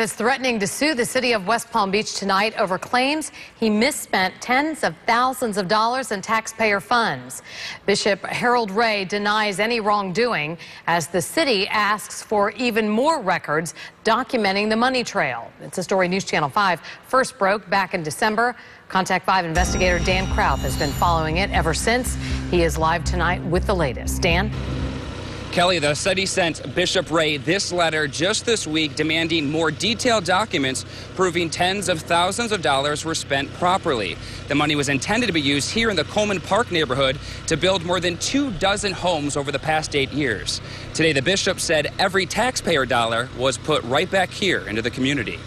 Is threatening to sue the city of West Palm Beach tonight over claims he misspent tens of thousands of dollars in taxpayer funds. Bishop Harold Ray denies any wrongdoing as the city asks for even more records documenting the money trail. It's a story News Channel 5 first broke back in December. Contact 5 investigator Dan Krauth has been following it ever since. He is live tonight with the latest. Dan? Kelly, the city sent Bishop Ray this letter just this week demanding more detailed documents proving tens of thousands of dollars were spent properly. The money was intended to be used here in the Coleman Park neighborhood to build more than 24 homes over the past 8 years. Today, the bishop said every taxpayer dollar was put right back here into the community.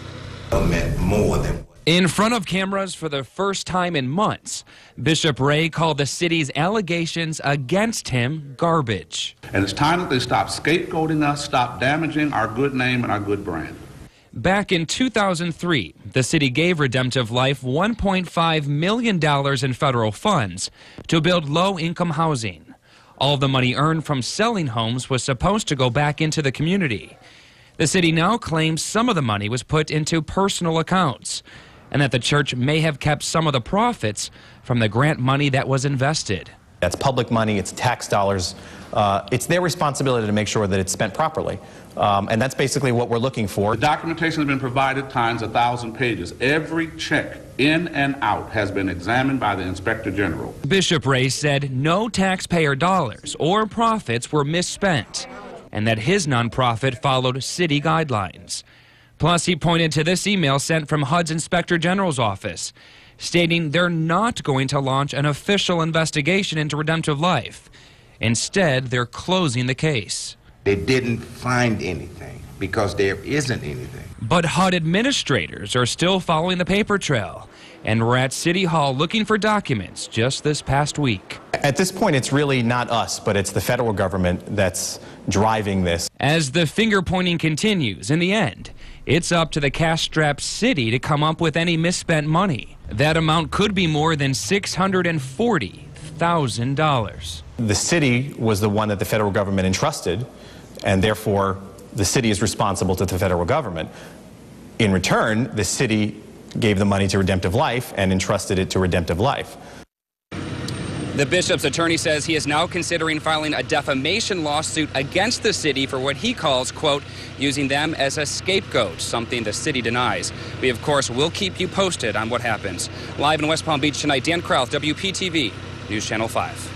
In front of cameras for the first time in months, Bishop Ray called the city's allegations against him garbage. And it's time that they stop scapegoating us, stop damaging our good name and our good brand. Back in 2003, the city gave Redemptive Life $1.5 million in federal funds to build low-income housing. All the money earned from selling homes was supposed to go back into the community. The city now claims some of the money was put into personal accounts, and that the church may have kept some of the profits from the grant money that was invested. That's public money, it's tax dollars. It's their responsibility to make sure that it's spent properly. And that's basically what we're looking for. The documentation has been provided times 1,000 pages. Every check in and out has been examined by the Inspector General. Bishop Ray said no taxpayer dollars or profits were misspent, and that his nonprofit followed city guidelines. Plus, he pointed to this email sent from HUD's Inspector General's office, stating they're not going to launch an official investigation into Redemptive Life. Instead, they're closing the case. They didn't find anything because there isn't anything. But HUD administrators are still following the paper trail and were at City Hall looking for documents just this past week. At this point, it's really not us, but it's the federal government that's driving this. As the finger-pointing continues, in the end, it's up to the cash-strapped city to come up with any misspent money. That amount could be more than $640,000. The city was the one that the federal government entrusted, and therefore the city is responsible to the federal government. In return, the city gave the money to Redemptive Life and entrusted it to Redemptive Life. The bishop's attorney says he is now considering filing a defamation lawsuit against the city for what he calls, quote, using them as a scapegoat, something the city denies. We, of course, will keep you posted on what happens. Live in West Palm Beach tonight, Dan Krauth, WPTV, News Channel 5.